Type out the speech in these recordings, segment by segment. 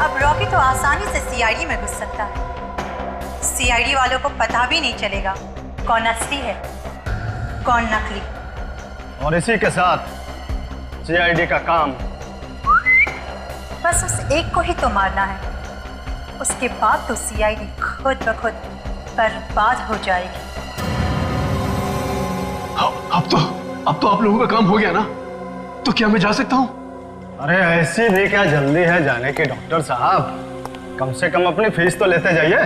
अब रॉकी तो आसानी से सीआईडी में घुस सकता है। सीआईडी वालों को पता भी नहीं चलेगा कौन असली है कौन नकली। और इसी के साथ सीआईडी का काम बस उस एक को ही तो मारना है, उसके बाद तो सीआईडी खुद ब खुद बर्बाद हो जाएगी। अब तो आप लोगों का काम हो गया ना, तो क्या मैं जा सकता हूँ? अरे ऐसी भी क्या जल्दी है जाने की डॉक्टर साहब, कम से कम अपनी फीस तो लेते जाइए।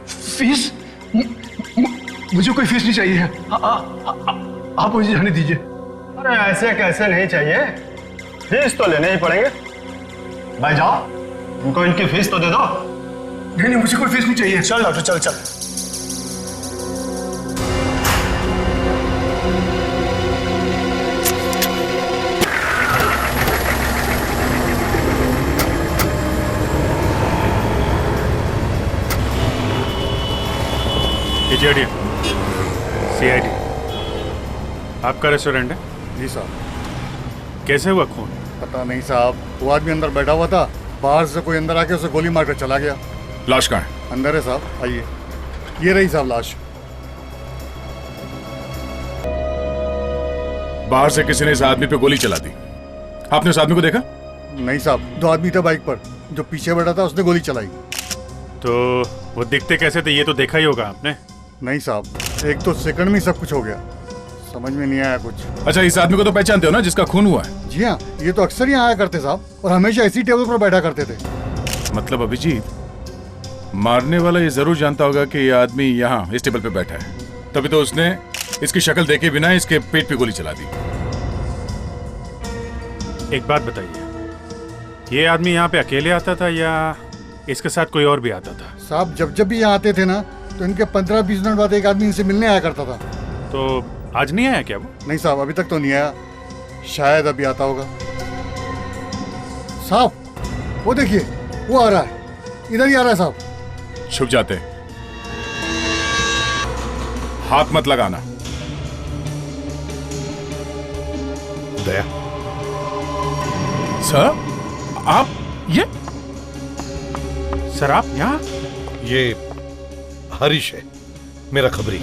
फीस? मुझे कोई फीस नहीं चाहिए। आप मुझे जाने दीजिए। अरे ऐसे कैसे नहीं चाहिए, फीस तो लेने ही पड़ेंगे। भाई जाओ, उनको इनकी फीस तो दे दो। नहीं, मुझे कोई फीस नहीं चाहिए। चल डॉक्टर चल चल। सीआईडी आपका रेस्टोरेंट है? जी साहब। कैसे हुआ खून? पता नहीं साहब, वो आदमी अंदर बैठा हुआ था, बाहर से कोई अंदर आके उसे गोली मारकर चला गया। लाश कहाँ है? अंदर है साहब, आइए। ये रही साहब लाश। बाहर से किसी ने इस आदमी पे गोली चला दी। आपने उस आदमी को देखा? नहीं साहब, दो आदमी थे बाइक पर, जो पीछे बैठा था उसने गोली चलाई। तो वो दिखते कैसे थे ये तो देखा ही होगा आपने। नहीं साहब, एक तो सेकंड में सब कुछ हो गया, समझ में नहीं आया कुछ। अच्छा, इस आदमी को तो पहचानते हो ना जिसका खून हुआ है? जी हाँ, ये तो अक्सर यहाँ आया करते साहब, और हमेशा इसी टेबल पर बैठा करते थे। मतलब अभिजीत, मारने वाला ये जरूर जानता होगा कि ये आदमी यहाँ इस टेबल पे बैठा है, तभी तो उसने इसकी शक्ल देखे बिना इसके पेट पे गोली चला दी। एक बात बताइए, ये आदमी यहाँ पे अकेले आता था या इसके साथ कोई और भी आता था? साहब जब भी यहाँ आते थे ना, तो इनके 15-20 मिनट बाद एक आदमी इनसे मिलने आया करता था। तो आज नहीं आया क्या वो? नहीं साहब, अभी तक तो नहीं आया, शायद अभी आता होगा। साहब वो देखिए, वो आ रहा है, इधर ही आ रहा है साहब। छुप जाते, हाथ मत लगाना। दया सर, आप ये? सर आप यहाँ? ये हरीश है, मेरा खबरी।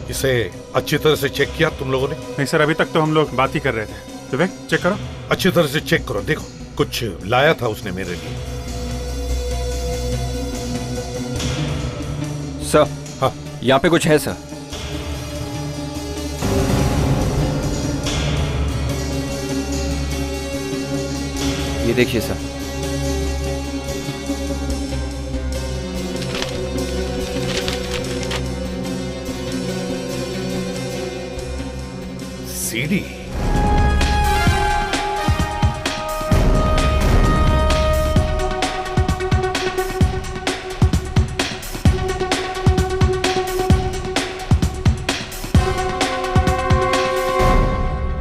इसे अच्छी तरह से चेक किया तुम लोगों ने? नहीं सर, अभी तक तो हम लोग बात ही कर रहे थे। विवेक चेक करो। अच्छी तरह से चेक करो, देखो कुछ लाया था उसने मेरे लिए। सर, हाँ यहाँ पे कुछ है सर। ये देखिए सर। सीडी।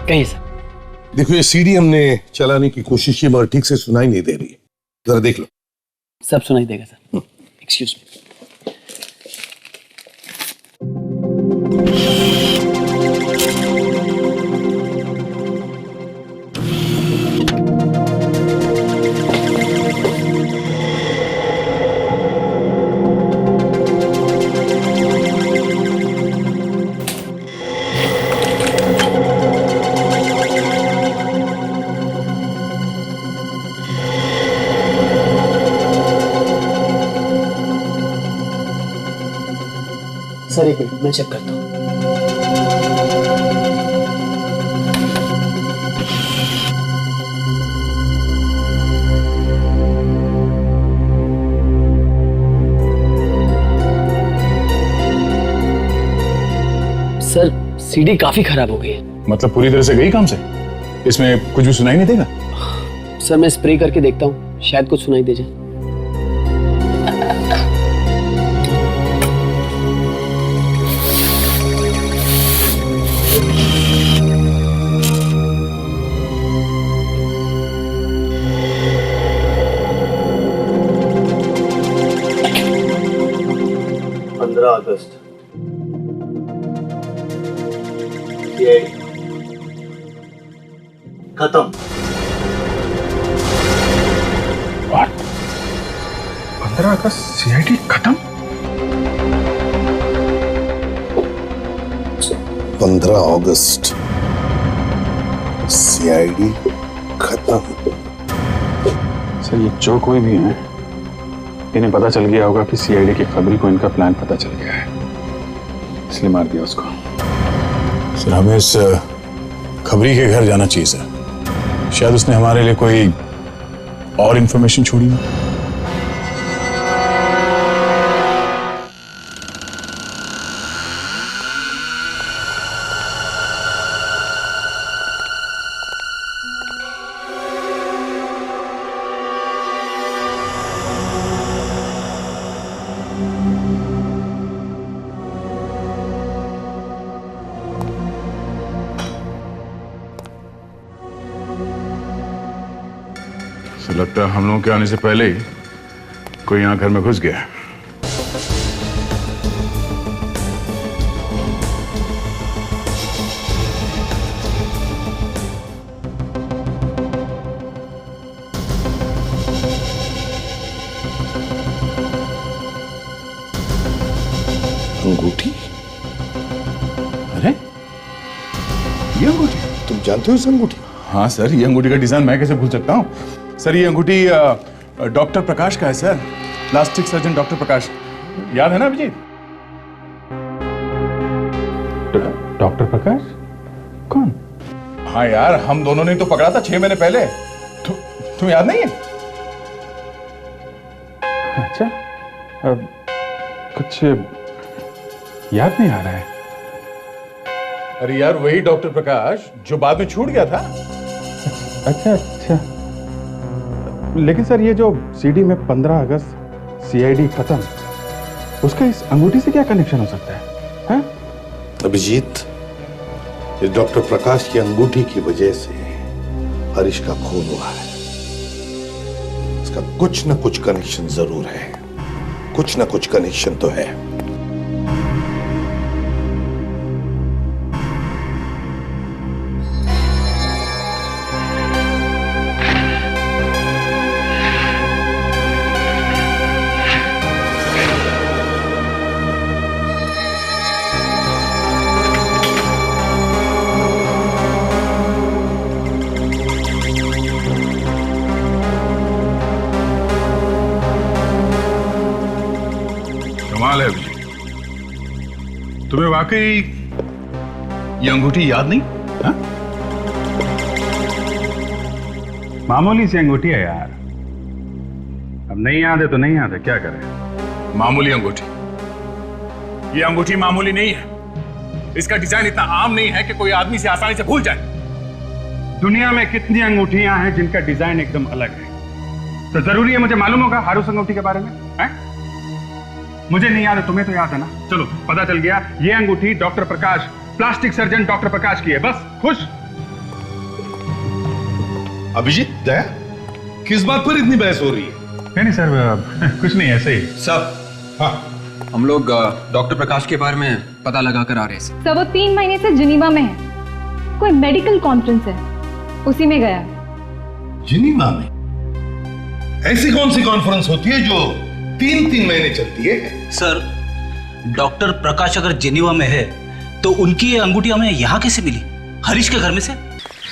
कहीं सर। देखो ये सीडी हमने चलाने की कोशिश की मगर ठीक से सुनाई नहीं दे रही है, जरा देख लो। सब सुनाई देगा सर। Excuse me. सर एक मिनट, मैं चेक करता हूँ। सर सीडी काफी खराब हो गई है। मतलब पूरी तरह से गई काम से? इसमें कुछ भी सुनाई नहीं देगा? सर मैं स्प्रे करके देखता हूँ, शायद कुछ सुनाई दे जाए। अगस्त खत्म। 15 अगस्त सीआईडी खत्म। 15 अगस्त सीआईडी खत्म। सर ये जो कोई भी है, इन्हें पता चल गया होगा कि सीआईडी की खबरी को इनका प्लान पता चल गया है, इसलिए मार दिया उसको। सर हमें इस खबरी के घर जाना चाहिए सर। शायद उसने हमारे लिए कोई और इंफॉर्मेशन छोड़ी हो। लगता है हम लोगों के आने से पहले ही कोई यहाँ घर में घुस गया है। अंगूठी? अरे ये अंगूठी तुम जानते हो इस अंगूठी? हाँ सर, ये अंगूठी का डिजाइन मैं कैसे भूल सकता हूँ। सर ये अंगूठी डॉक्टर प्रकाश का है सर, प्लास्टिक सर्जन डॉक्टर प्रकाश, याद है ना अभिजीत? डॉक्टर प्रकाश कौन? हाँ यार, हम दोनों ने तो पकड़ा था 6 महीने पहले। तुम्हें याद नहीं है? अच्छा, कुछ याद नहीं आ रहा है। अरे यार वही डॉक्टर प्रकाश जो बाद में छूट गया था। अच्छा अच्छा, लेकिन सर ये जो सीडी में 15 अगस्त सीआईडी खत्म, उसका इस अंगूठी से क्या कनेक्शन हो सकता है? हाँ? अभिजीत, इस डॉक्टर प्रकाश की अंगूठी की वजह से हरीश का खून हुआ है। इसका कुछ न कुछ कनेक्शन जरूर है, कुछ न कुछ कनेक्शन तो है। कमाल है अभिजीत, तुम्हें वाकई ये अंगूठी याद नहीं? हा? मामूली सी अंगूठी है यार, अब नहीं याद है तो नहीं याद है, क्या करें। मामूली अंगूठी? ये अंगूठी मामूली नहीं है। इसका डिजाइन इतना आम नहीं है कि कोई आदमी से आसानी से भूल जाए। दुनिया में कितनी अंगूठियां हैं जिनका डिजाइन एकदम अलग है, तो जरूरी है मुझे मालूम होगा हारूस अंगूठी के बारे में? है? मुझे नहीं याद है, तुम्हें तो याद है ना? चलो पता चल गया, ये अंगूठी डॉक्टर प्रकाश, प्लास्टिक सर्जन डॉक्टर प्रकाश की है। बस खुश? अभिजीत, दया, किस बात पर इतनी बहस हो रही है? नहीं सर, कुछ नहीं, ऐसे ही। सब हाँ, हम लोग डॉक्टर प्रकाश के बारे में पता लगा कर आ रहे हैं। सर वो 3 महीने से जिनीवा में है, कोई मेडिकल कॉन्फ्रेंस है, उसी में गया। जिनीवा में? ऐसी कौन सी कॉन्फ्रेंस होती है जो 3-3 महीने चलती है? सर, डॉक्टर प्रकाश अगर जेनीवा में है तो उनकी ये अंगूठी हमें यहाँ कैसे मिली? हरीश के घर में से?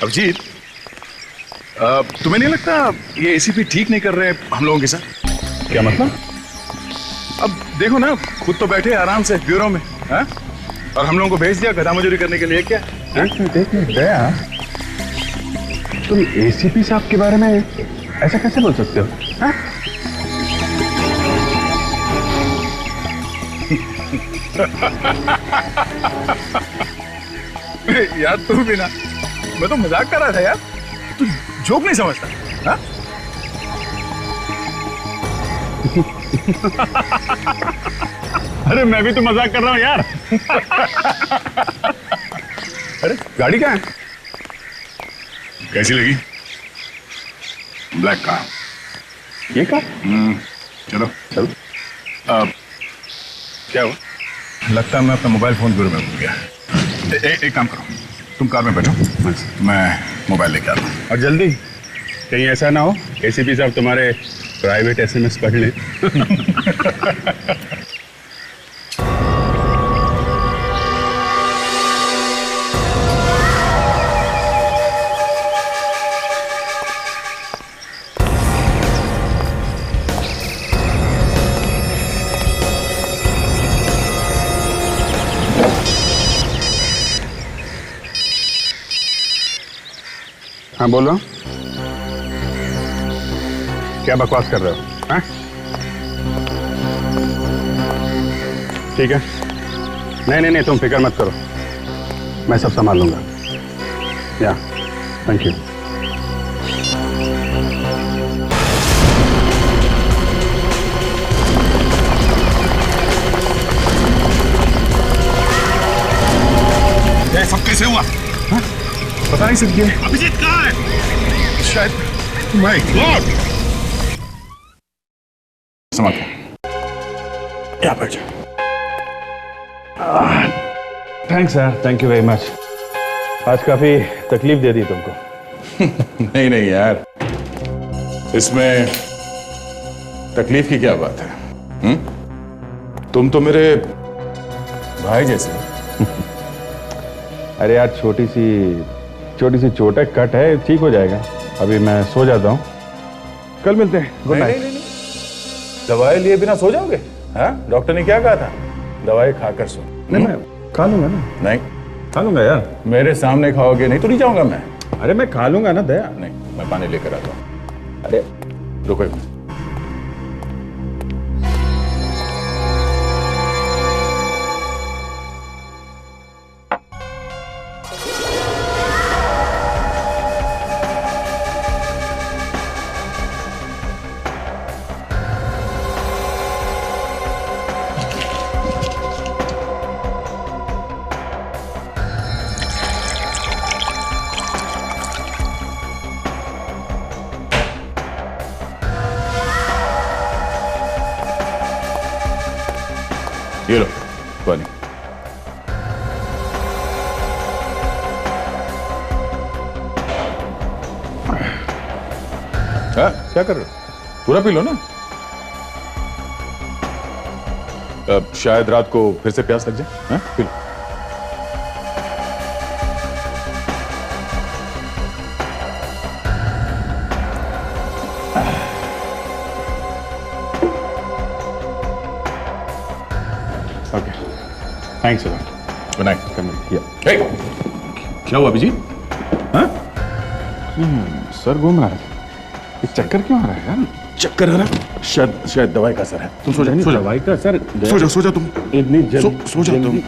अभिजीत, तुम्हें नहीं लगता ये एसीपी ठीक नहीं कर रहे हम लोगों के साथ? क्या मतलब? अब देखो ना, खुद तो बैठे आराम से ब्यूरो में, हा? और हम लोगों को भेज दिया गधा मजूरी करने के लिए। क्या देखिए दया, तुम एसीपी साहब के बारे में ऐसा कैसे बोल सकते हो? हा? यार तू भी ना, मैं तो मजाक कर रहा था यार, तू जोक नहीं समझता? हा? अरे मैं भी तो मजाक कर रहा हूँ यार। अरे गाड़ी कहाँ है? कैसी लगी? Black car. ये कार? चलो चलो। क्या हुआ? लगता है मैं अपना मोबाइल फोन ब्यूरो में भूल गया। एक काम करो, तुम कार में बैठो, मैं मोबाइल लेके आता हूँ। और जल्दी। कहीं ऐसा ना हो एसीपी साहब तुम्हारे प्राइवेट एसएमएस पढ़ लें। हाँ बोलो, क्या बकवास कर रहे हो? हाँ? ठीक है, नहीं तुम फिक्र मत करो, मैं सब संभाल लूंगा। या थैंक यू। ये सब कैसे हुआ? हाँ? पता नहीं सर, ये अभिजीत कहाँ है? शायद माय गॉड। संभाल यहाँ बैठ जाओ। थैंक्स यार, थैंक यू वेरी मच। आज काफी तकलीफ दे दी तुमको। नहीं यार, इसमें तकलीफ की क्या बात है? तुम तो मेरे भाई जैसे हो। अरे यार छोटी सी चोट है, कट है, ठीक हो जाएगा। अभी मैं सो जाता हूँ, कल मिलते हैं। Good night. नहीं, दवाई लिए बिना सो जाओगे? हाँ, डॉक्टर ने क्या कहा था? दवाई खाकर सो। नहीं मैं खा लूंगा ना। नहीं खा लूंगा यार। मेरे सामने खाओगे नहीं तो नहीं जाऊंगा मैं। अरे मैं खा लूंगा ना दया। नहीं, मैं पानी लेकर आता हूँ। अरे रुको एक मिनट। ये लो पानी। हाँ, क्या कर रहे हो? पूरा पी लो ना। शायद रात को फिर से प्यास लग जाए। हाँ, पी लो। Okay, thanks sir. Good night. क्या हुआ अभिजीत? हाँ? सर घूम रहा है। ये चक्कर क्यों आ रहा है यार? चक्कर आ रहा? शायद दवाई का असर है। तुम सो जाओ। दवाई का असर? सो जाओ तुम। इतनी सो जाओ तुम।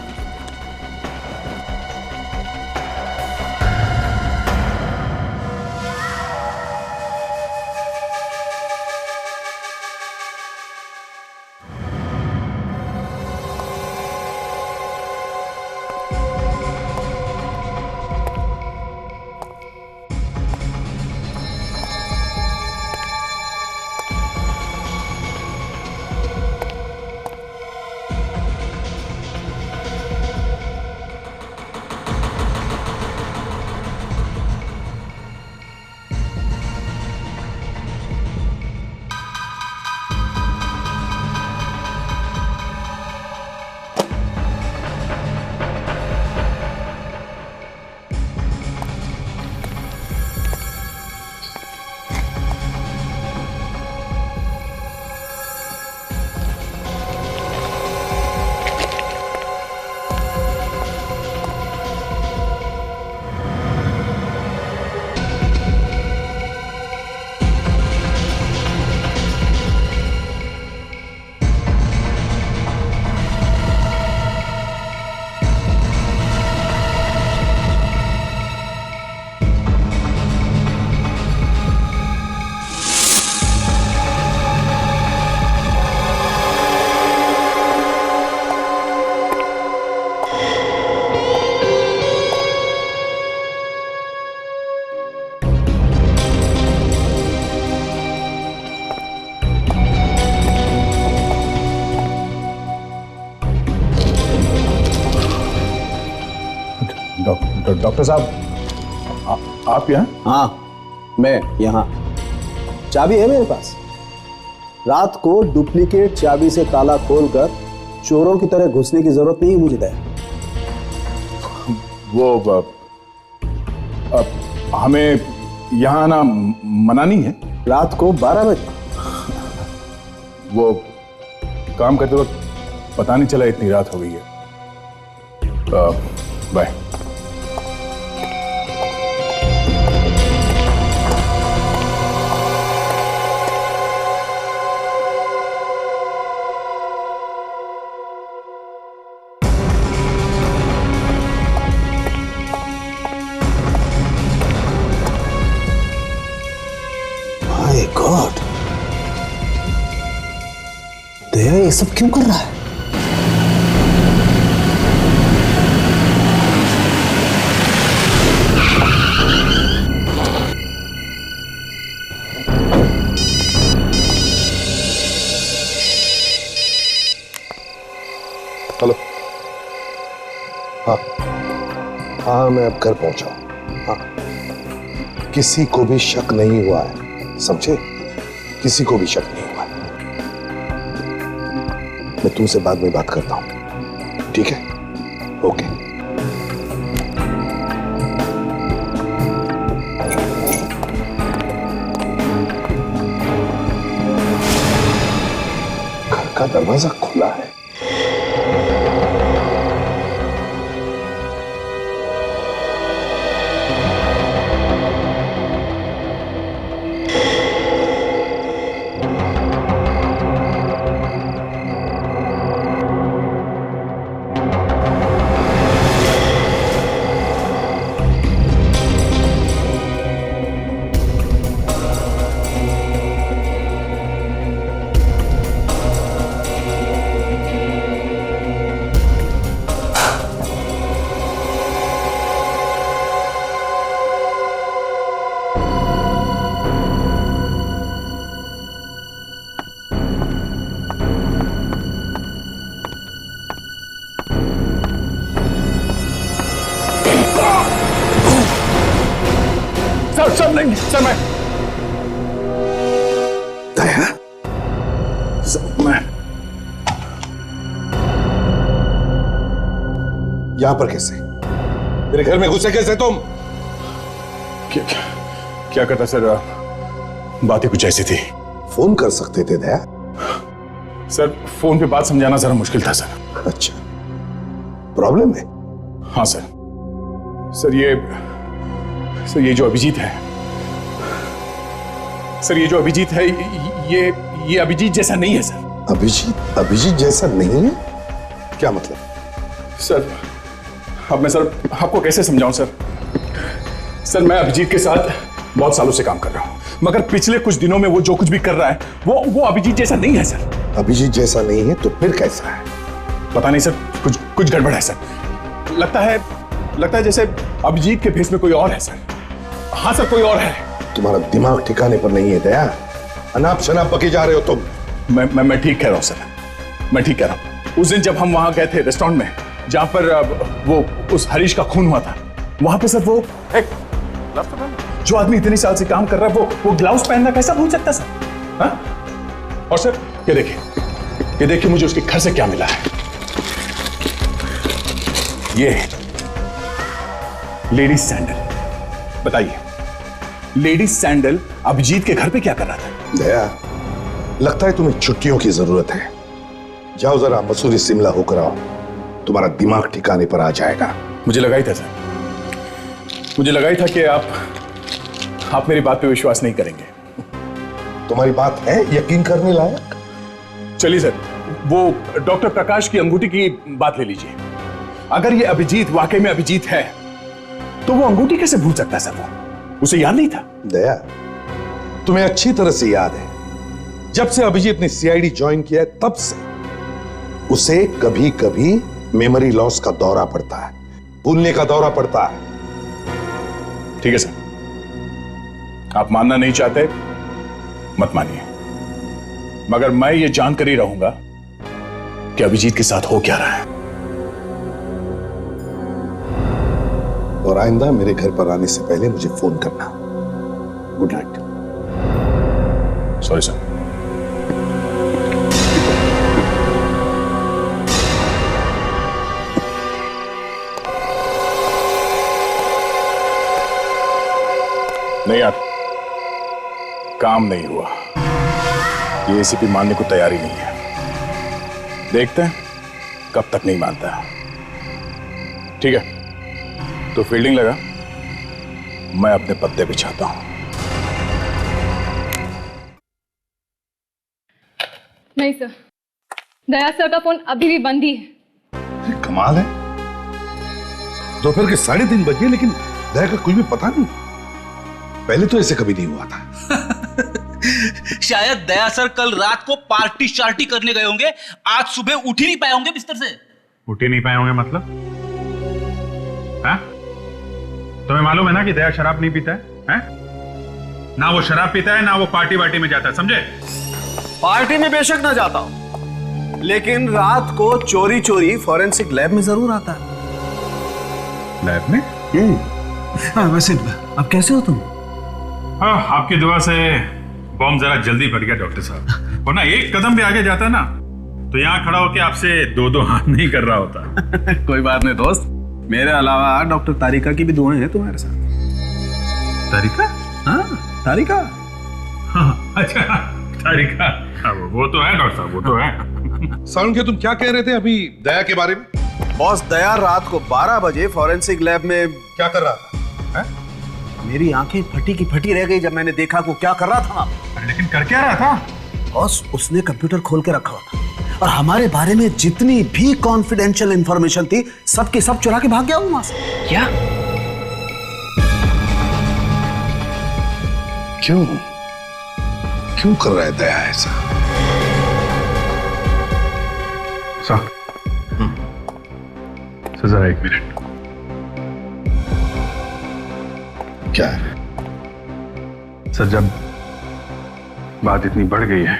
डॉक्टर साहब, आप यहाँ? हाँ, मैं यहाँ। चाबी है मेरे पास। रात को डुप्लीकेट चाबी से ताला खोलकर चोरों की तरह घुसने की जरूरत नहीं मुझे दया। वो हमें यहाँ आना मना नहीं है। रात को 12 बजे। वो काम करते वक्त पता नहीं चला इतनी रात हो गई है। बाय। माय गॉड, दया ये सब क्यों कर रहा है? हेलो। हाँ हाँ, मैं अब घर पहुंचा हूं। हाँ, किसी को भी शक नहीं हुआ है, समझे? किसी को भी शक नहीं हुआ। मैं तुमसे बाद में बात करता हूं, ठीक है? ओके। घर का दरवाजा खुला है। सर नहीं सर, मैं दया, मैं यहां पर कैसे? मेरे घर में घुसे कैसे तुम? क्या करता सर, बात ही कुछ ऐसी थी। फोन कर सकते थे दया। सर फोन पे बात समझाना जरा मुश्किल था सर। अच्छा, प्रॉब्लम है? हाँ सर। सर ये जो अभिजीत है, सर ये जो अभिजीत है, ये अभिजीत जैसा नहीं है सर। अभिजीत जैसा नहीं है? क्या मतलब? सर अब मैं सर आपको कैसे समझाऊं सर? सर मैं अभिजीत के साथ बहुत सालों से काम कर रहा हूं, मगर पिछले कुछ दिनों में वो जो कुछ भी कर रहा है वो अभिजीत जैसा नहीं है सर। अभिजीत जैसा नहीं है तो फिर कैसा है? पता नहीं सर, कुछ गड़बड़ है सर। लगता है जैसे अभिजीत के फेस में कोई और है सर। हाँ सर, कोई और है। तुम्हारा दिमाग ठिकाने पर नहीं है दया। अनाप शनाप बके जा रहे हो तुम। मैं ठीक कह रहा हूं सर, मैं ठीक कह रहा हूं। उस दिन जब हम वहां गए थे रेस्टोरेंट में, जहां पर वो उस हरीश का खून हुआ था, वहां पे सर वो एक जो आदमी इतने साल से काम कर रहा है वो ग्लव्स पहनना कैसा भूल सकता सर? हाँ? और सर ये देखिए मुझे उसके घर से क्या मिला है। ये लेडीज सैंडल। बताइए, लेडीज सैंडल अभिजीत के घर पे क्या कर रहा था? दया, लगता है तुम्हें छुट्टियों की जरूरत है। जाओ जरा मसूरी शिमला होकर आओ, तुम्हारा दिमाग ठिकाने पर आ जाएगा। मुझे लगा ही था सर, मुझे लगा ही था कि आप मेरी बात पे विश्वास नहीं करेंगे। तुम्हारी बात है यकीन करने लायक? चलिए सर, वो डॉक्टर प्रकाश की अंगूठी की बात ले लीजिए। अगर ये अभिजीत वाकई में अभिजीत है तो वो अंगूठी कैसे भूल सकता है सर? वो उसे याद नहीं था। दया, तुम्हें अच्छी तरह से याद है, जब से अभिजीत ने सीआईडी ज्वाइन किया है तब से उसे कभी कभी मेमोरी लॉस का दौरा पड़ता है, भूलने का दौरा पड़ता है। ठीक है सर, आप मानना नहीं चाहते मत मानिए, मगर मैं ये जानकर ही रहूंगा कि अभिजीत के साथ हो क्या रहा है। और आइंदा मेरे घर पर आने से पहले मुझे फोन करना। Good night. Sorry sir. नहीं यार, काम नहीं हुआ। ये एसीपी मानने को तैयार ही नहीं है। देखते हैं कब तक नहीं मानता। ठीक है, तो फील्डिंग लगा, मैं अपने पत्ते पे चाहता हूं। नहीं सर, दया सर का फोन अभी भी बंद ही है। कमाल है, दोपहर के 3:30 बजे लेकिन दया का कुछ भी पता नहीं। पहले तो ऐसे कभी नहीं हुआ था। शायद दया सर कल रात को पार्टी शार्टी करने गए होंगे, आज सुबह उठ ही नहीं पाए होंगे बिस्तर से। उठ ही नहीं पाए होंगे मतलब? हाँ? तुम्हें मालूम है ना कि दया शराब नहीं पीता है? ना वो शराब पीता है, ना वो पार्टी वार्टी में जाता है, समझे? पार्टी में बेशक ना जाता हूं, लेकिन रात को चोरी चोरी फॉरेंसिक लैब में जरूर आता है। लैब में? हाँ, वैसे अब कैसे हो तुम? हाँ, आपकी दुआ से बॉम्ब जरा जल्दी फट गया डॉक्टर साहब, वरना एक कदम भी आगे जाता ना तो यहाँ खड़ा होकर आपसे दो हाथ नहीं कर रहा होता। कोई बात नहीं दोस्त, मेरे अलावा डॉक्टर तारिका की भी दुआएं हैं तुम्हारे साथ। तारिका? हाँ, तारिका। हाँ, अच्छा तारिका, हाँ, वो तो है डॉक्टर साहब, वो तो है। साउंड के तुम क्या कह रहे थे अभी दया के बारे में? बॉस, दया रात को 12 बजे फॉरेंसिक लैब में क्या कर रहा था? मेरी आंखें फटी की फटी रह गई जब मैंने देखा वो क्या कर रहा था। लेकिन कर क्या रहा था? बॉस, उसने कंप्यूटर खोल के रखा हुआ था और हमारे बारे में जितनी भी कॉन्फिडेंशियल इंफॉर्मेशन थी सब के सब चुरा के भाग गया वहां से। क्या? क्यों कर रहा है दया ऐसा? जरा एक मिनट। क्या है? सर, जब बात इतनी बढ़ गई है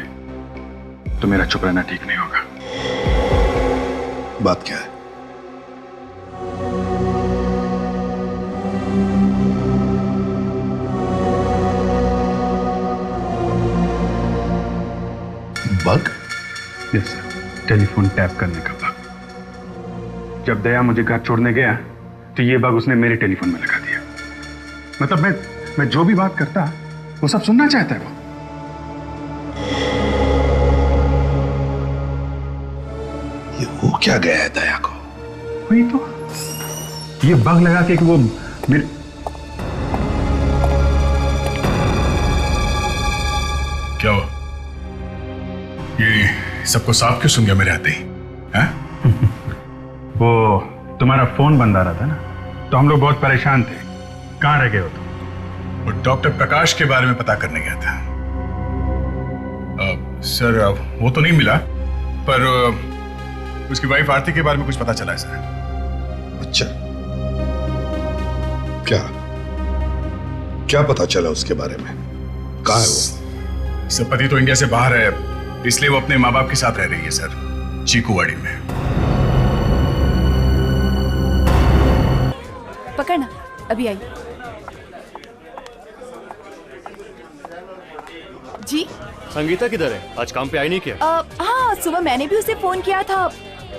तो मेरा चुप रहना ठीक नहीं होगा। बात क्या है? Bug? Yes sir, telephone tap करने का बग। जब दया मुझे घर छोड़ने गया तो ये बग उसने मेरे टेलीफोन में लगा दिया। मतलब मैं जो भी बात करता वो सब सुनना चाहता है वो। ये हो क्या गया है दया को? वही तो, ये बग लगा के कि वो मेरे क्या हुआ? ये सबको साफ क्यों सुन गया मेरे आते ही? हैं? वो तुम्हारा फोन बंद आ रहा था ना, तो हम लोग बहुत परेशान थे। कहाँ रह गए हो तुम? वो डॉक्टर प्रकाश के बारे में पता करने गया था। सर, वो तो नहीं मिला, पर उसकी वाइफ आरती के बारे में कुछ पता चला है सर। अच्छा, क्या पता चला उसके बारे में? कहाँ है वो? सर, पति तो इंडिया से बाहर है, इसलिए वो अपने माँ बाप के साथ रह रही है सर, चीकूवाड़ी में। पकड़ना, अभी आई। जी संगीता किधर है? आज काम पे आई नहीं क्या? हाँ, सुबह मैंने भी उसे फोन किया था,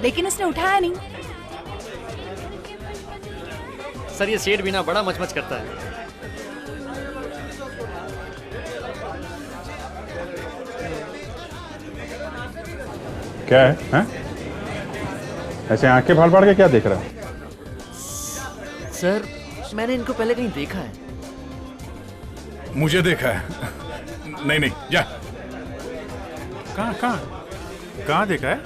लेकिन उसने उठाया नहीं। सर, ये सेठ बिना बड़ा मचमच करता है। क्या है? हैं? ऐसे आंखें फाड़ फाड़ के क्या देख रहा है? सर, मैंने इनको पहले कहीं देखा है। मुझे देखा है? नहीं, जा। कहाँ देखा है?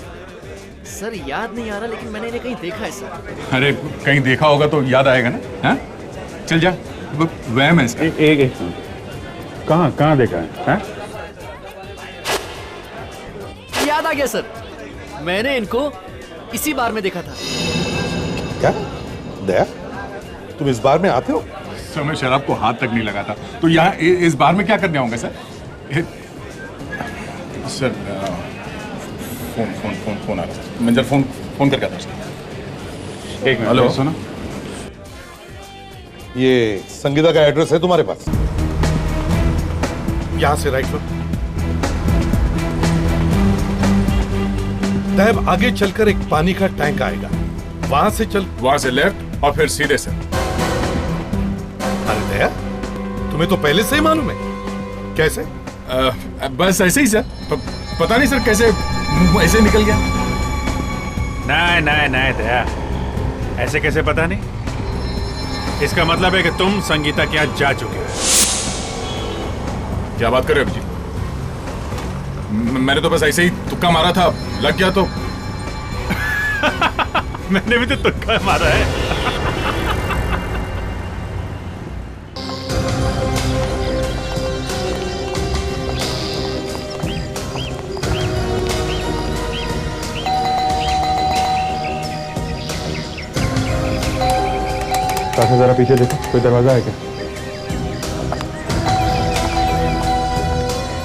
सर, याद नहीं आ रहा, लेकिन मैंने इन्हें कहीं देखा है सर। अरे, कहीं देखा होगा तो याद आएगा ना? हाँ? चल जा, वहम है इसका। एक कहाँ देखा है? हैं? याद आ गया सर, मैंने इनको इसी बार में देखा था। क्या दया, तुम इस बार में आते हो? सर, मैं शराब को हाथ तक नहीं लगाता, तो यहाँ इस बार में क्या करने आऊंगा सर? सर, फोन आ रहा है। मैं जरा फोन करके आता हूँ। एक मिनट, हेलो, सुनो। ये संगीता का एड्रेस है तुम्हारे पास? यहाँ से राइट लो। तब आगे चलकर एक पानी का टैंक आएगा, वहां से चल। वहां से लेफ्ट और फिर सीधे से। अरे दया, तुम्हें तो पहले से ही मालूम है। कैसे? बस ऐसे ही सर। पता नहीं सर कैसे ऐसे निकल गया। नहीं नहीं नहीं दया, ऐसे कैसे पता नहीं? इसका मतलब है कि तुम संगीता के यहाँ जा चुके हो। क्या बात कर रहे हो अभिजीत? मैंने तो बस ऐसे ही तुक्का मारा था, लग गया तो। मैंने भी तो तुक्का मारा है। काका जरा पीछे देखो, कोई दरवाजा है क्या?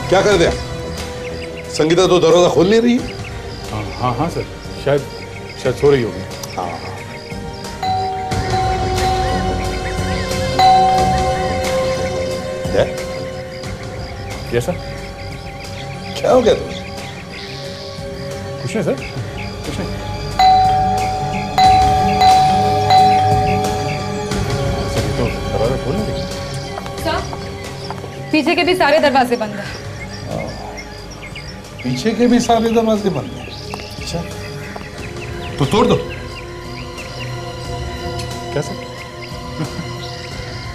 क्या कर दिया? संगीता तो दरवाजा खोल नहीं रही है। हाँ हाँ सर, शायद सो रही होगी। हाँ। Yes sir. क्या हो गया तुम्हें? कुछ नहीं सर, कुछ नहीं। तो दरवाजा खोल नहीं रही। सर, पीछे के भी सारे दरवाजे बंद हैं। पीछे के भी सारे दरवाजे बंद हैं। अच्छा, तो तोड़ दो। क्या सर?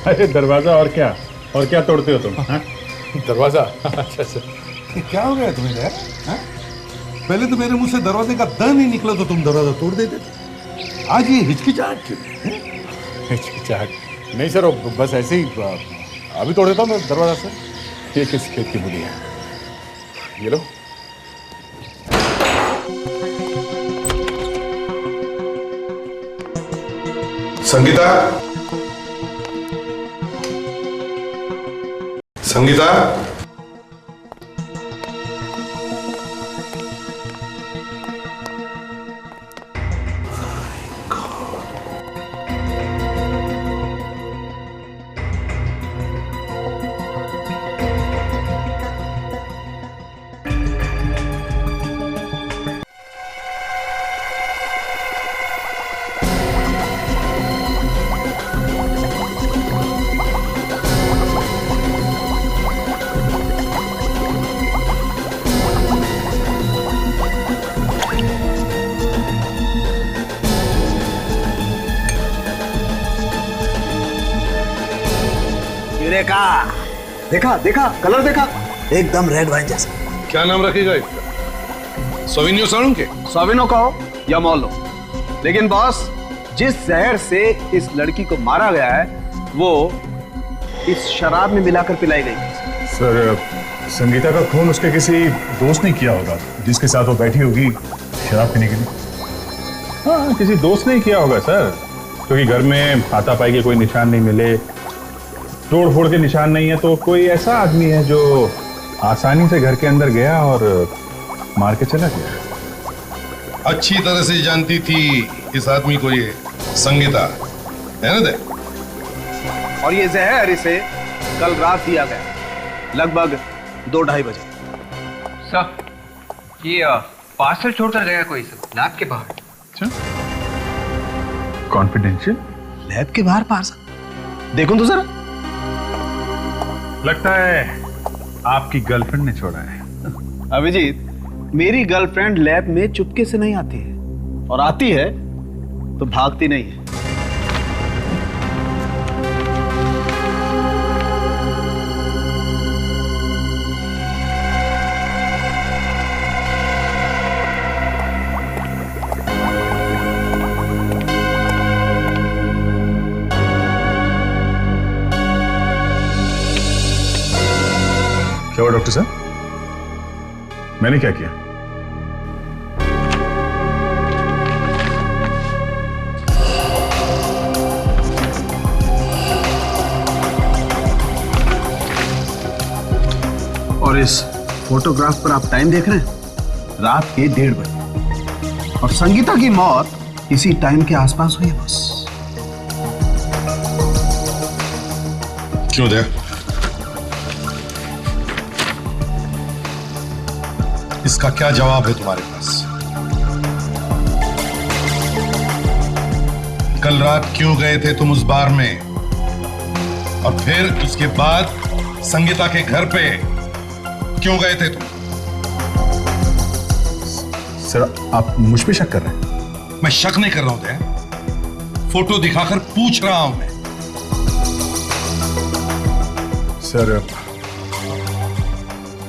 अरे दरवाजा और क्या तोड़ते हो तुम? दरवाजा? अच्छा अच्छा। क्या हो गया तुम्हें यार? पहले तो मेरे मुंह से दरवाजे का द नहीं निकला तो तुम दरवाजा तोड़ देते। आज ये हिचकिचाहट क्यों? हिचकिचाहट नहीं सर, बस ऐसे ही अभी तोड़ देता हूँ मैं दरवाजा से। ये किस खेत की मूली है? ये लो। संगीता, संगीता, देखा देखा कलर देखा, एकदम रेड वाइन जैसा। क्या नाम रखेगा इसका? सोविनियो साणु के? सोविनो का हो या मॉलो, लेकिन बॉस जिस जहर से इस लड़की को मारा गया है वो इस शराब में मिलाकर पिलाई गई। सर, संगीता का खून उसके किसी दोस्त ने किया होगा जिसके साथ वो बैठी होगी शराब पीने के लिए। हाँ, किसी दोस्त ने किया होगा सर, क्योंकि घर में हाथापाई के कोई निशान नहीं मिले, तोड़ फोड़ के निशान नहीं है, तो कोई ऐसा आदमी है जो आसानी से घर के अंदर गया और मार के चला गया। अच्छी तरह से जानती थी इस आदमी को ये संगीता, है ना दे? और ये जहर इसे कल रात दिया गया, लगभग 2-2:30 बजे। सर, ये पार्सल छोड़कर गया कोई लैब के बाहर। अच्छा, कॉन्फिडेंशियल? लैब के बाहर पार्सल? देखो तो सर। लगता है आपकी गर्लफ्रेंड ने छोड़ा है। अभिजीत, मेरी गर्लफ्रेंड लैब में चुपके से नहीं आती है, और आती है तो भागती नहीं है। क्या हुआ डॉक्टर साहब? मैंने क्या किया? और इस फोटोग्राफ पर आप टाइम देख रहे हैं, रात के 1:30 बजे, और संगीता की मौत इसी टाइम के आसपास हुई है बस। क्यों दे? इसका क्या जवाब है तुम्हारे पास? कल रात क्यों गए थे तुम उस बार में, और फिर उसके बाद संगीता के घर पे क्यों गए थे तुम? सर आप मुझ पे शक कर रहे हैं? मैं शक नहीं कर रहा हूं दया, फोटो दिखाकर पूछ रहा हूं मैं। सर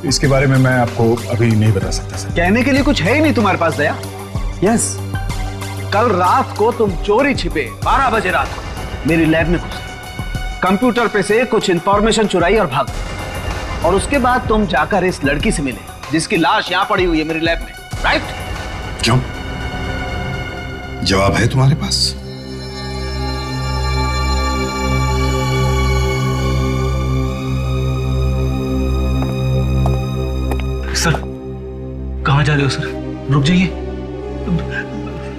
इसके बारे में मैं आपको अभी नहीं बता सकता सर। कहने के लिए कुछ है ही नहीं तुम्हारे पास दया? यस, कल रात को तुम चोरी छिपे 12 बजे रात को मेरी लैब में घुसे, कंप्यूटर पे से कुछ इंफॉर्मेशन चुराई और भाग गए। और उसके बाद तुम जाकर इस लड़की से मिले जिसकी लाश यहां पड़ी हुई है मेरी लैब में, राइट? क्यों? जवाब है तुम्हारे पास? सर कहां जा रहे हो सर? रुक जाइए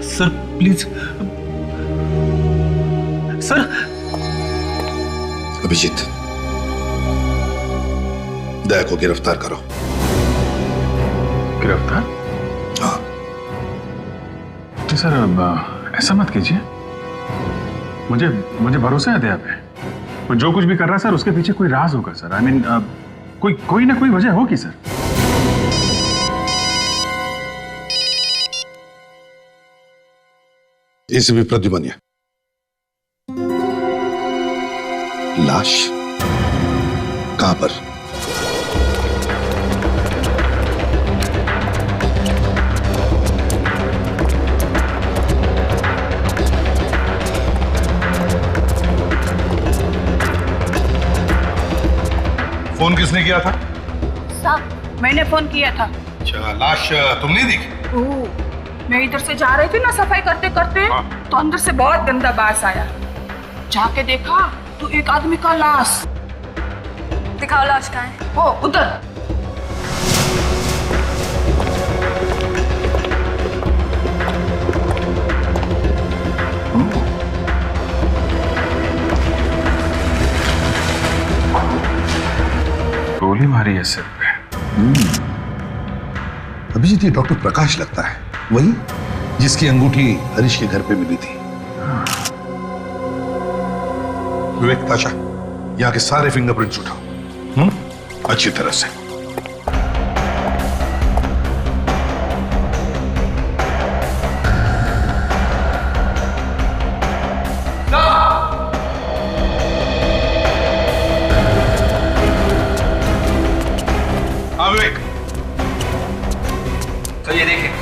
सर, प्लीज सर। अभिजीत, दया को गिरफ्तार करो। गिरफ्तार? हाँ। तो सर ऐसा मत कीजिए, मुझे भरोसा है दया पे। वो जो कुछ भी कर रहा है सर, उसके पीछे कोई राज होगा सर। आई मीन कोई ना कोई वजह होगी सर। इस भी प्रद्युमन है। लाश कहां पर? फोन किसने किया था? साहब मैंने फोन किया था। अच्छा, लाश तुमने देखी? मैं इधर से जा रही थी ना सफाई करते करते, तो अंदर से बहुत गंदा बास आया। जाके देखा तो एक आदमी का लाश। दिखाओ लाश कहाँ है? वो उधर। गोली मारी है सिर पे। अभिजीत, ये डॉक्टर प्रकाश लगता है, वही जिसकी अंगूठी हरीश के घर पे मिली थी। विवेक, ताशा, यहाँ के सारे फिंगरप्रिंट्स उठाओ अच्छी तरह से। हाँ विवेक, तो ये देखें।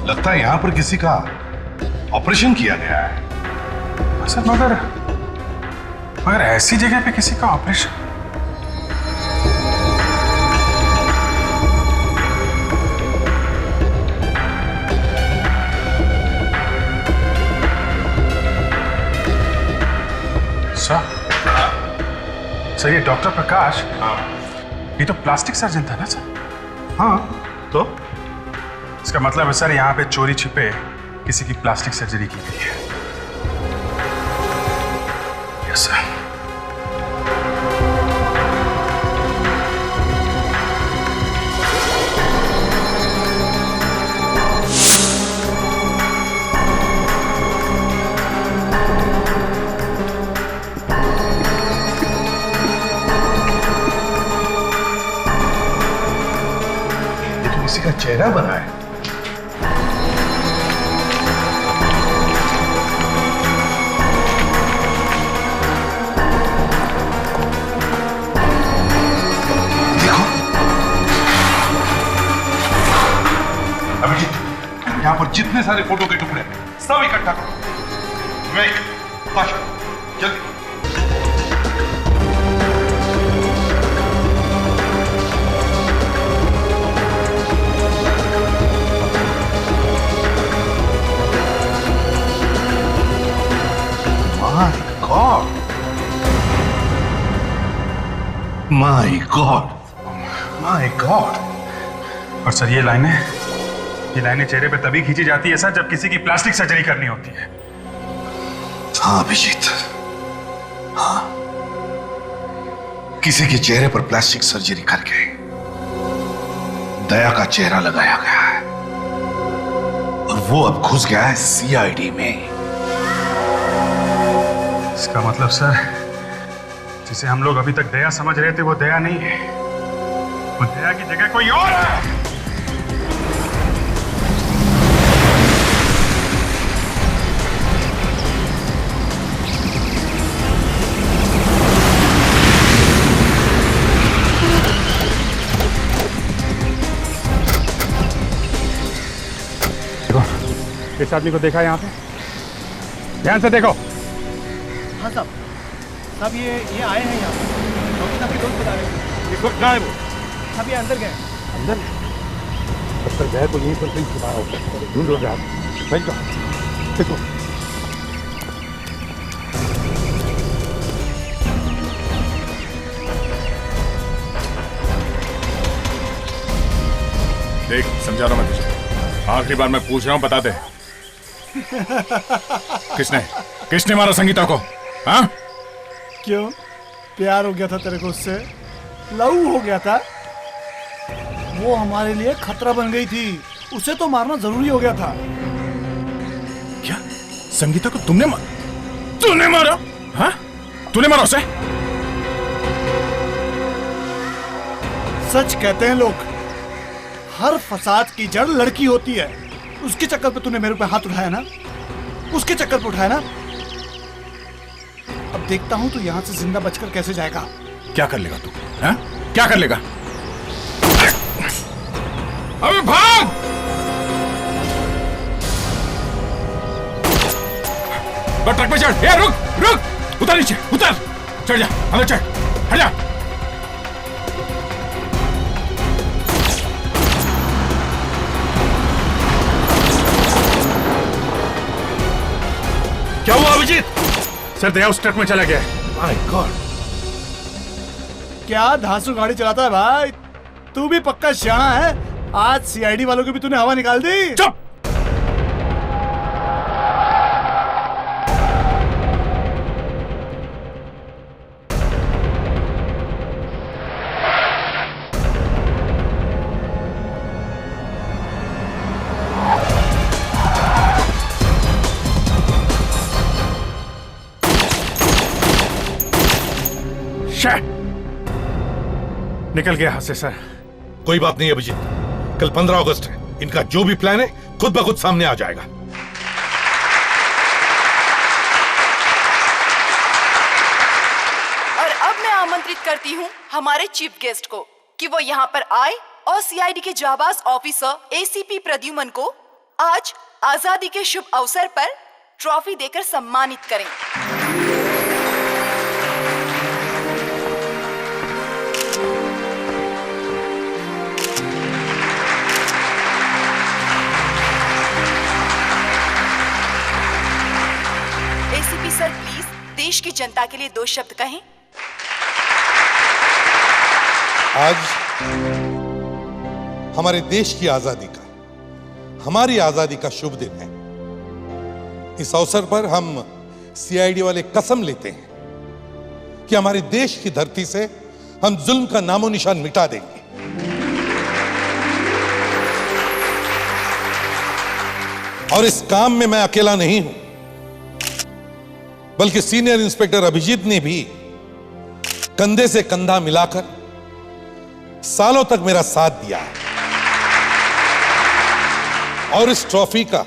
लगता है यहां पर किसी का ऑपरेशन किया गया है। सर मगर ऐसी जगह पे किसी का ऑपरेशन? सर ये डॉक्टर प्रकाश, ये तो प्लास्टिक सर्जन था ना सर? हाँ, तो इसका मतलब है सर यहाँ पे चोरी छिपे किसी की प्लास्टिक सर्जरी की गई है। Yes sir. ये तो किसी का चेहरा बना है। यहाँ पर जितने सारे फोटो के टुकड़े सब इकट्ठा करो। वेट, पाशा, जल्दी। My God, my God. और सर ये लाइनें चेहरे पे तभी खींची जाती है सर जब किसी की प्लास्टिक सर्जरी करनी होती है। हाँ अभिजीत, हाँ, किसी के चेहरे पर प्लास्टिक सर्जरी करके दया का चेहरा लगाया गया है और वो अब घुस गया है सीआईडी में। इसका मतलब सर, जिसे हम लोग अभी तक दया समझ रहे थे वो दया नहीं है, वो दया की जगह कोई और है। इस आदमी को देखा यहाँ पे? ध्यान से देखो। हाँ साहब, साहब ये आए हैं यहाँ पे। डॉक्टर साहब के दोस्त बता रहे हैं। ये कहाँ है वो? साहब ये अंदर गए। अंदर? जब तक गए तो यहीं पर कहीं छुपा होगा। ढूंढ रहे आप। बैठ जाओ। देखो। देख, समझा रहा मैं तुझे। आखिरी बार मैं पूछ रहा हूँ, बता दे। किसने मारा संगीता को? हाँ? क्यों? प्यार हो गया था तेरे को उससे? लव हो गया था? वो हमारे लिए खतरा बन गई थी, उसे तो मारना जरूरी हो गया था। क्या? संगीता को तूने मारा? हाँ? तूने मारा उसे? सच कहते हैं लोग, हर फसाद की जड़ लड़की होती है। उसके चक्कर पे तूने मेरे पे हाथ उठाया ना, उसके चक्कर पे उठाया ना। अब देखता हूं तू यहां से जिंदा बचकर कैसे जाएगा। क्या कर लेगा तू? हाँ? क्या कर लेगा? अबे भाग! ट्रक पे चढ़। ए, रुक! उतर नीचे, उतर! चढ़ जा, अंदर चढ़, हट जा। क्या हुआ अभिजीत? सर दया उस ट्रक में चला गया है। My God! क्या धांसू गाड़ी चलाता है भाई? तू भी पक्का शाना है। आज सीआईडी वालों की भी तूने हवा निकाल दी। चुप! निकल गया हाथ से सर। कोई बात नहीं अभिजीत, कल 15 अगस्त है। इनका जो भी प्लान है खुद ब खुद सामने आ जाएगा। और अब मैं आमंत्रित करती हूँ हमारे चीफ गेस्ट को कि वो यहाँ पर आए और सीआईडी के जाबाज ऑफिसर एसीपी प्रद्युमन को आज आजादी के शुभ अवसर पर ट्रॉफी देकर सम्मानित करें। सर प्लीज देश की जनता के लिए 2 शब्द कहें। आज हमारे देश की आजादी का, हमारी आजादी का शुभ दिन है। इस अवसर पर हम सीआईडी वाले कसम लेते हैं कि हमारे देश की धरती से हम जुल्म का नामो निशान मिटा देंगे। और इस काम में मैं अकेला नहीं हूं, बल्कि सीनियर इंस्पेक्टर अभिजीत ने भी कंधे से कंधा मिलाकर सालों तक मेरा साथ दिया है। और इस ट्रॉफी का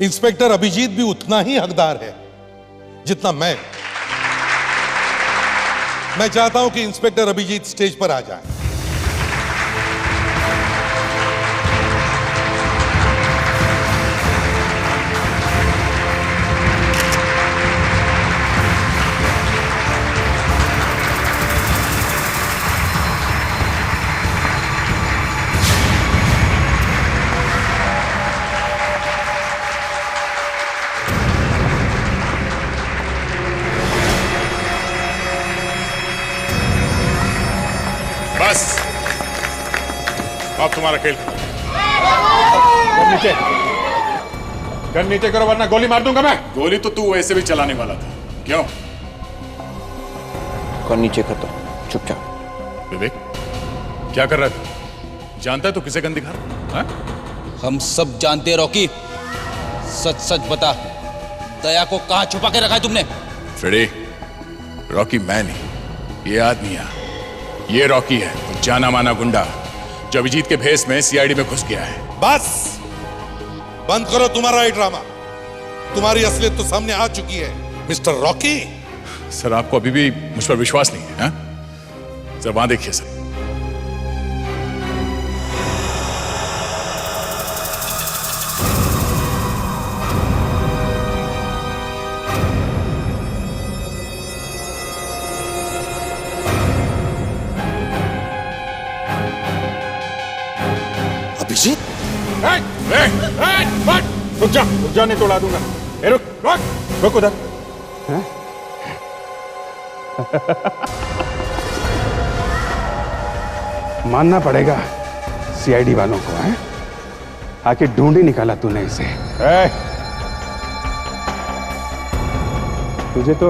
इंस्पेक्टर अभिजीत भी उतना ही हकदार है जितना मैं चाहता हूं कि इंस्पेक्टर अभिजीत स्टेज पर आ जाए। बस, अब तुम्हारा खेल। गन नीचे करो वरना गोली मार दूंगा मैं। गोली तो तू वैसे भी चलाने वाला था, क्यों? कौन नीचे कर दो, चुपचाप। विवेक, क्या कर रहा था? जानता है तो किसे गन दिखा रहा? हम सब जानते हैं रॉकी। सच सच बता, दया को कहां छुपा के रखा है तुमने? फ्रेडी, रॉकी मैं नहीं, ये आदमी है। ये रॉकी है, तो जाना माना गुंडा जो अभिजीत के भेस में सीआईडी में घुस गया है। बस बंद करो तुम्हारा ये ड्रामा। तुम्हारी असलियत तो सामने आ चुकी है मिस्टर रॉकी। सर, आपको अभी भी मुझ पर विश्वास नहीं है? सर वहां देखिए सर। अभिजीत, रुक जा, नहीं तो उड़ा दूंगा। रुक उधर। मानना पड़ेगा सीआईडी वालों को, है? आखिर ढूंढ ही निकाला तूने इसे। तुझे तो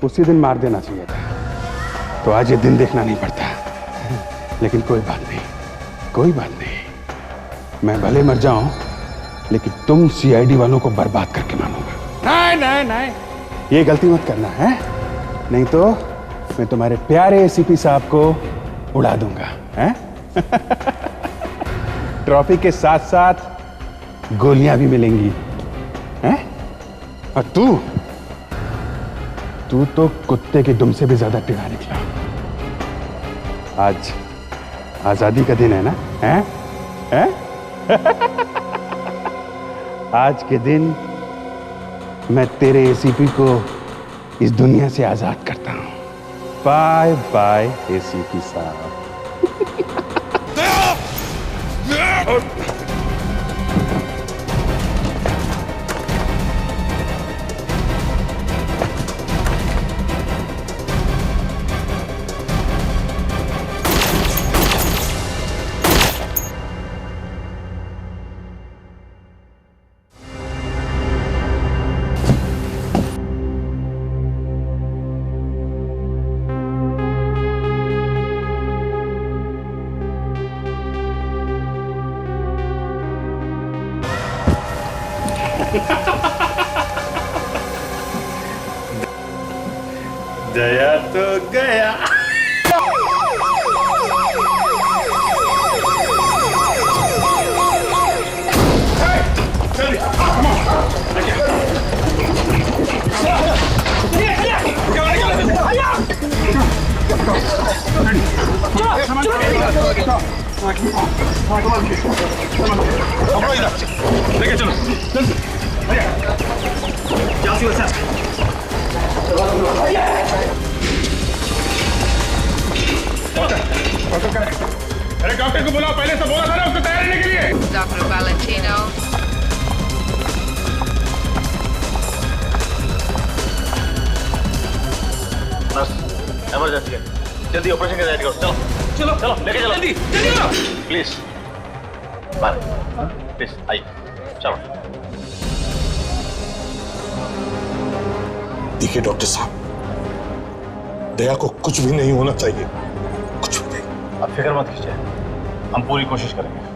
उसी दिन मार देना चाहिए था, तो आज ये दिन देखना नहीं पड़ता। लेकिन कोई बात नहीं, कोई बात नहीं। मैं भले मर जाऊं, लेकिन तुम सीआईडी वालों को बर्बाद करके मानूंगा। नहीं, ये गलती मत करना है, नहीं तो मैं तुम्हारे प्यारे एसीपी साहब को उड़ा दूंगा, हैं? ट्रॉफी के साथ साथ गोलियां भी मिलेंगी, हैं? और तू तो कुत्ते के दुम से भी ज्यादा टेढ़ा निकला। आज आजादी का दिन है ना, हैं? आज के दिन मैं तेरे एसीपी को इस दुनिया से आजाद करता हूं। बाय बाय एसीपी साहब। दया तो गया। लेके चलो, अरे डॉक्टर को बुलाओ, पहले से बोला था ना उसको तैयार रहने के लिए। डॉक्टर वैलेंटिनो, बस इमरजेंसी है, जल्दी ऑपरेशन की तैयारी करो। चलो चलो चलो, लेके चलो जल्दी जल्दी, प्लीज प्लीज आइए, चलो। देखिए डॉक्टर साहब, दया को कुछ भी नहीं होना चाहिए, कुछ भी नहीं। आप फिक्र मत कीजिए, हम पूरी कोशिश करेंगे।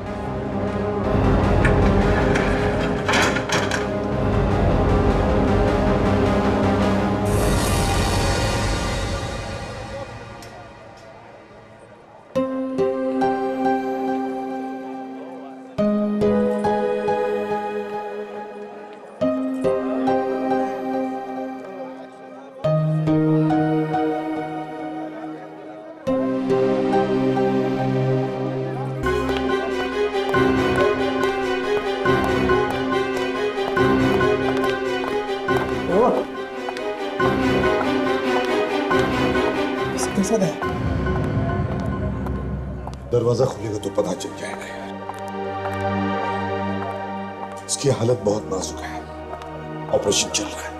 दरवाजा खुलेगा तो पता चल जाएगा यार। उसकी हालत बहुत नाजुक है, ऑपरेशन चल रहा है।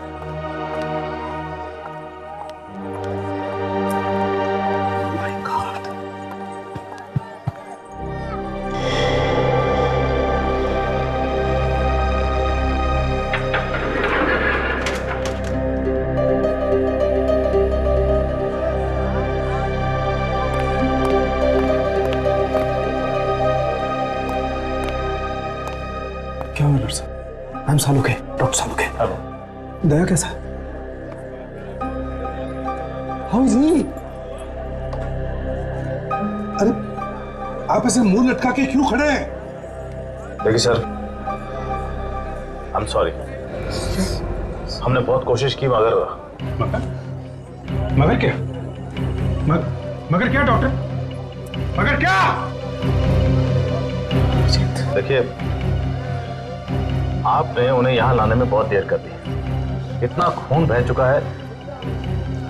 My God. I'm Saluke, Dr. Saluke. Hello. Daya कैसा है? How is he? अरे आप ऐसे मुंह लटका के क्यों खड़े हैं? देखिए सर, आई एम सॉरी। हमने बहुत कोशिश की मगर क्या? मगर क्या डॉक्टर? मगर क्या? देखिए, आपने उन्हें यहां लाने में बहुत देर कर दी। इतना खून बह चुका है,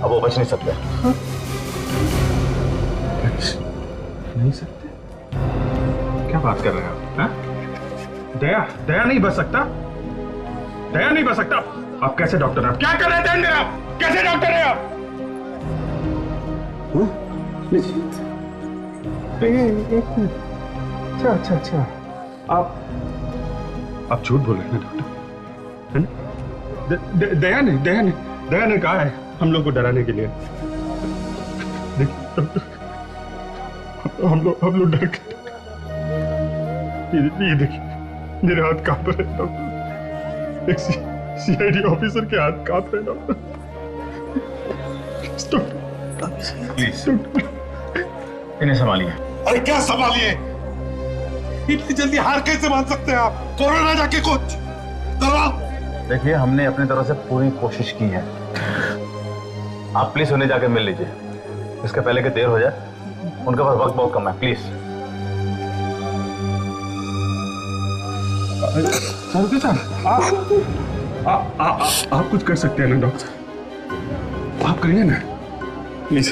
अब वो बच नहीं सकते। नहीं सकते? क्या बात कर रहे हैं आप? हाँ? दया नहीं बच सकता? दया नहीं बच सकता? आप कैसे डॉक्टर हैं? आप क्या कर रहे थे? आप कैसे डॉक्टर हैं आप? अच्छा। आप झूठ बोल रहे हैं डॉक्टर, है ना? दया ने कहा है हम लोग को डराने के लिए। देखिए डॉक्टर, हम लोग डर गए। ये देखिए, मेरे हाथ कांप रहे हैं डॉक्टर। एक सीआईडी ऑफिसर के हाथ कांप रहे हैं डॉक्टर। प्लीज इन्हें संभालिए। अरे क्या संभालिए? इतनी जल्दी हार कैसे मान सकते हैं आप? कोरोना जाके कुछ करवाओ। देखिए, हमने अपनी तरफ से पूरी कोशिश की है। आप प्लीज उन्हें जाके मिल लीजिए, इसके पहले कि देर हो जाए। उनके पास वक्त बहुत कम है, प्लीज। आप कुछ कर सकते हैं ना डॉक्टर? आप करिए ना प्लीज।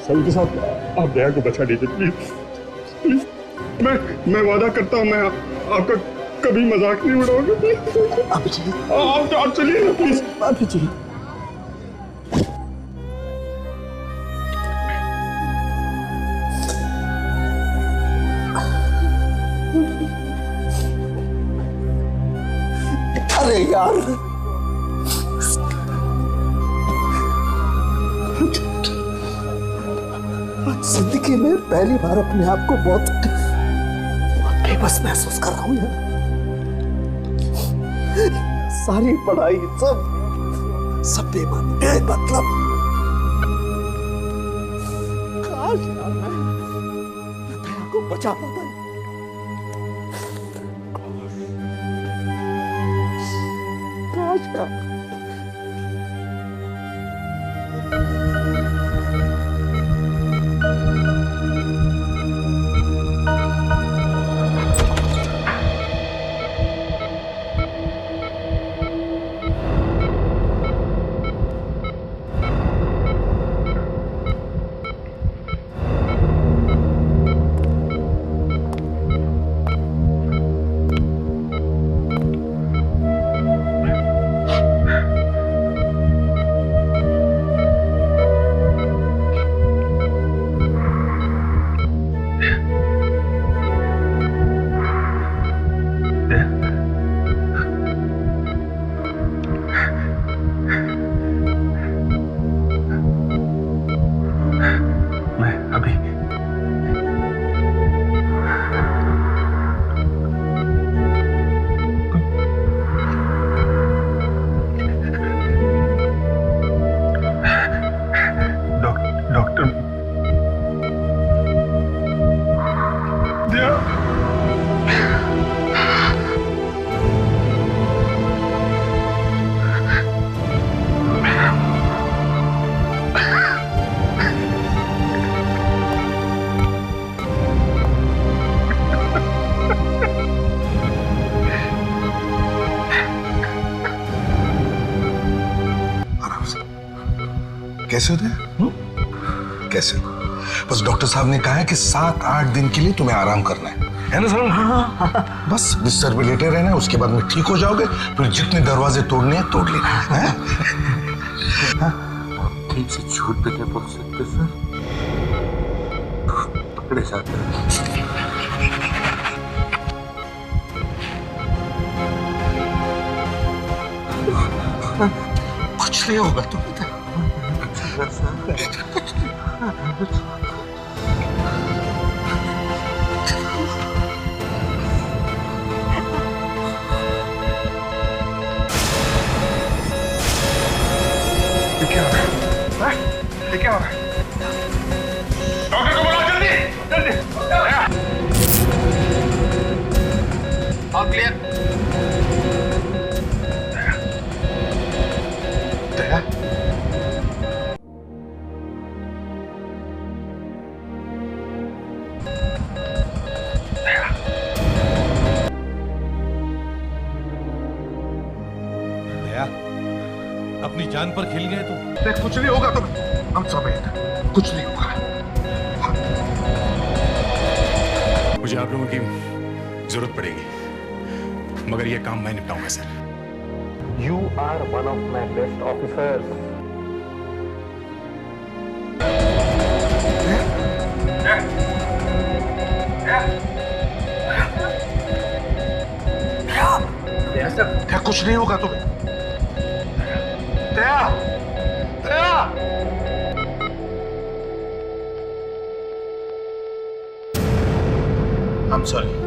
सभी के साथ आप दया को बचा दीजिए प्लीज। मैं वादा करता हूँ, मैं आपका कभी मजाक नहीं उड़ाऊंगा। आप चलिए ना प्लीज। आप चलिए। अरे यार, जिंदगी में पहली बार अपने आप को बहुत बेबस महसूस कर रहा हूं यार। सारी पढ़ाई सब बेमतलब। काश यार मैं दया को बचा पाता। काश यार। कैसे हो गया? कैसे? बस डॉक्टर साहब ने कहा है कि 7-8 दिन के लिए तुम्हें आराम करना है ना सर? हाँ। बस बिस्तर पे लेटे रहना है, उसके बाद में ठीक हो जाओगे। फिर जितने दरवाजे तोड़ने हैं तोड़ लेना है। ठीक से झूठ भी नहीं बोल सकते सर, पकड़े जाते हैं। कुछ नहीं होगा तो बता। ये क्या हो रहा है? डॉक्टर को बुलाओ जल्दी जल्दी। All clear. दया अपनी जान पर खेल गए तुम। देख कुछ नहीं होगा तुम्हें, हम सब हैं, कुछ नहीं होगा। मुझे आप लोगों की जरूरत पड़ेगी, मगर ये काम मैं निपटाऊंगा sir. You are one of my best officers. क्या कुछ नहीं होगा तुम्हें? दया, दया। I'm sorry.